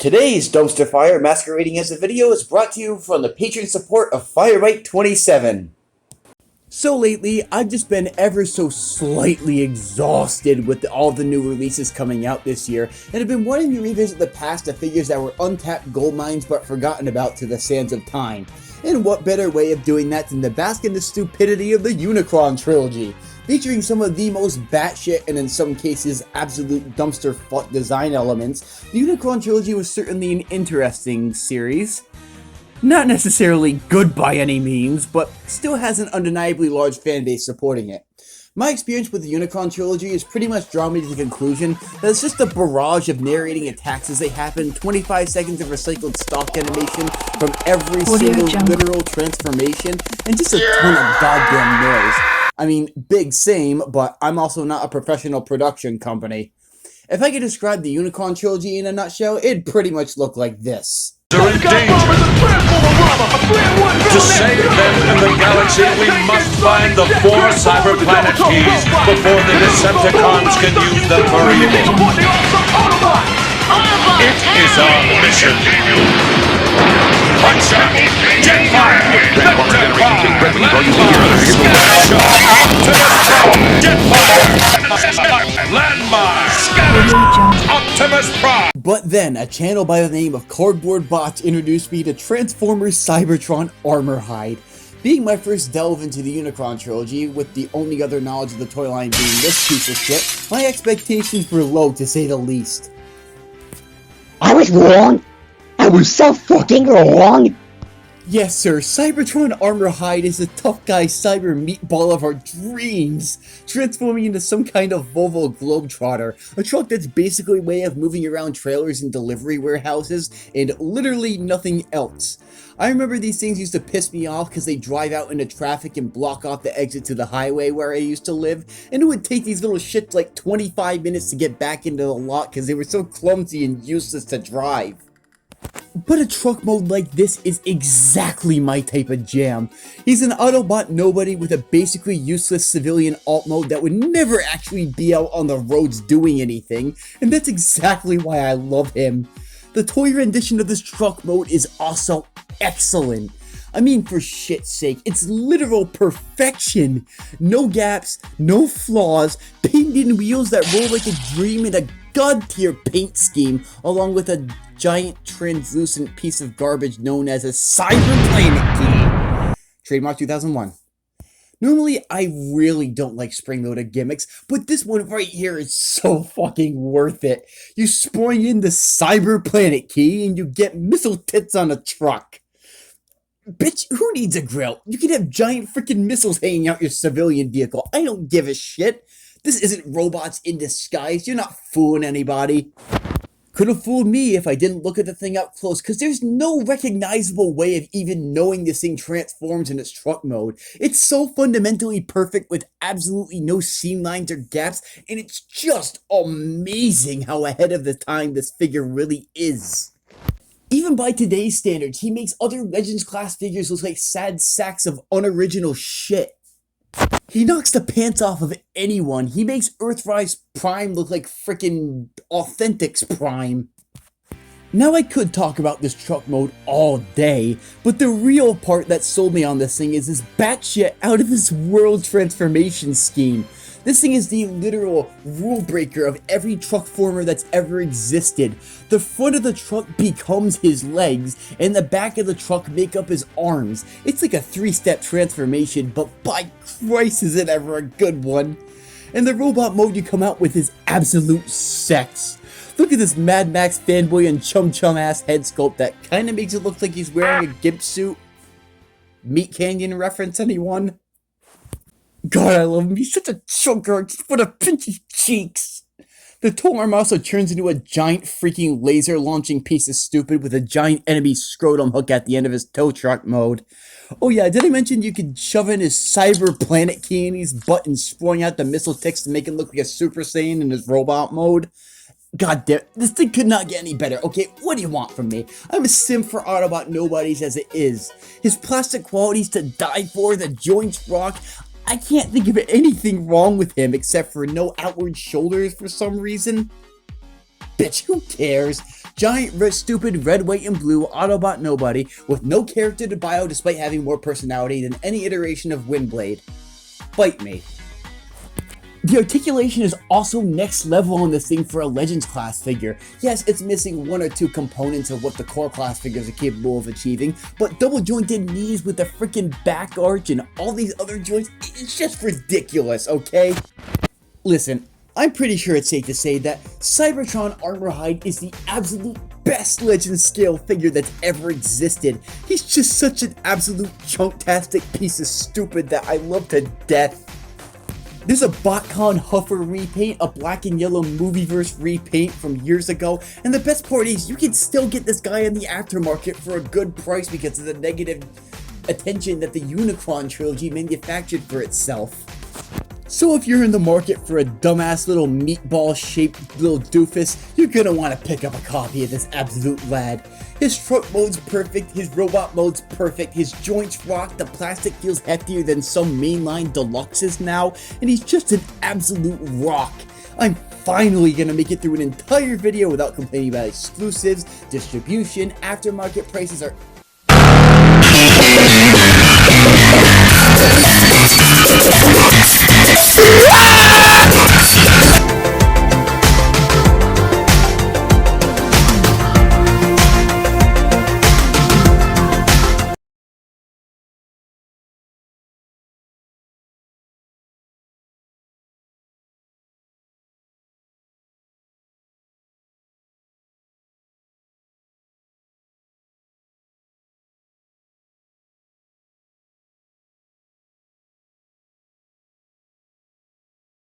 Today's dumpster fire masquerading as a video is brought to you from the patron support of Firebite27. So lately, I've just been ever so slightly exhausted with all the new releases coming out this year, and I've been wanting to revisit the past of figures that were untapped gold mines but forgotten about to the sands of time. And what better way of doing that than to bask in the stupidity of the Unicron trilogy, featuring some of the most batshit and in some cases absolute dumpster fuck design elements. The Unicron trilogy was certainly an interesting series. Not necessarily good by any means, but still has an undeniably large fanbase supporting it. My experience with the Unicron trilogy has pretty much drawn me to the conclusion that it's just a barrage of narrating attacks as they happen, 25 seconds of recycled stock animation from every single literal transformation, and just a ton of goddamn noise. I mean, big same, but I'm also not a professional production company. If I could describe the Unicron trilogy in a nutshell, it'd pretty much look like this. They're in danger. To save them and the galaxy, we must find the 4 cyber planet keys before the Decepticons can use them for evil. It is our mission. Punch out! Jet fire! Vector fire! Landmine! Scatter! Optimus Prime! But then, a channel by the name of Cardboard Bots introduced me to Transformers Cybertron Armorhide. Being my first delve into the Unicron trilogy, with the only other knowledge of the toy line being this piece of shit, my expectations were low to say the least. I was wrong! I was so fucking wrong! Yes, sir, Cybertron Armorhide is a tough guy cyber meatball of our dreams, transforming into some kind of Volvo Globetrotter, a truck that's basically a way of moving around trailers and delivery warehouses, and literally nothing else. I remember these things used to piss me off because they drive out into traffic and block off the exit to the highway where I used to live, and it would take these little shits like 25 minutes to get back into the lot because they were so clumsy and useless to drive. But a truck mode like this is exactly my type of jam. He's an Autobot nobody with a basically useless civilian alt mode that would never actually be out on the roads doing anything, and that's exactly why I love him. The toy rendition of this truck mode is also excellent. I mean, for shit's sake, it's literal perfection. No gaps, no flaws, painted wheels that roll like a dream in a god-tier paint scheme, along with a giant translucent piece of garbage known as a Cyber Planet Key. Trademark 2001. Normally, I really don't like spring-loaded gimmicks, but this one right here is so fucking worth it. You spring in the Cyber Planet Key and you get missile tits on a truck. Bitch, who needs a grill? You can have giant freaking missiles hanging out your civilian vehicle. I don't give a shit. This isn't robots in disguise. You're not fooling anybody. Could have fooled me if I didn't look at the thing up close, because there's no recognizable way of even knowing this thing transforms in its truck mode. It's so fundamentally perfect with absolutely no seam lines or gaps, and it's just amazing how ahead of the time this figure really is. Even by today's standards, he makes other Legends class figures look like sad sacks of unoriginal shit. He knocks the pants off of anyone. He makes Earthrise Prime look like frickin' Authentics Prime. Now I could talk about this truck mode all day, but the real part that sold me on this thing is this batshit out of this world transformation scheme. This thing is the literal rule breaker of every truck former that's ever existed. The front of the truck becomes his legs, and the back of the truck make up his arms. It's like a 3-step transformation, but by Christ is it ever a good one. And the robot mode you come out with is absolute sex. Look at this Mad Max fanboy and chum chum ass head sculpt that kinda makes it look like he's wearing a gimp suit. Meat Canyon reference, anyone? God, I love him. He's such a chunker, just for the pinchy cheeks. The toe arm also turns into a giant freaking laser launching piece of stupid with a giant enemy scrotum hook at the end of his tow truck mode. Oh yeah, did I mention you could shove in his Cyber Planet Key in his butt and spraying out the missile ticks to make it look like a Super Saiyan in his robot mode? God damn, this thing could not get any better. Okay, what do you want from me? I'm a simp for Autobot nobodies as it is. His plastic qualities to die for, the joints rock. I can't think of anything wrong with him except for no outward shoulders for some reason. Bitch, who cares? giant, stupid red, white, and blue Autobot nobody with no character to bio despite having more personality than any iteration of Windblade. Bite me. The articulation is also next level on this thing for a Legends class figure. Yes, it's missing one or two components of what the core class figures are capable of achieving, but double jointed knees with the freaking back arch and all these other joints, it's just ridiculous, okay? Listen, I'm pretty sure it's safe to say that Cybertron Armorhide is the absolute best Legends scale figure that's ever existed. He's just such an absolute chunktastic piece of stupid that I love to death. There's a BotCon Huffer repaint, a black and yellow Movieverse repaint from years ago, and the best part is you can still get this guy in the aftermarket for a good price because of the negative attention that the Unicron trilogy manufactured for itself. So if you're in the market for a dumbass little meatball-shaped little doofus, you're gonna want to pick up a copy of this absolute lad. His truck mode's perfect, his robot mode's perfect, his joints rock, the plastic feels heftier than some mainline deluxes now, and he's just an absolute rock. I'm finally gonna make it through an entire video without complaining about exclusives, distribution, aftermarket prices are...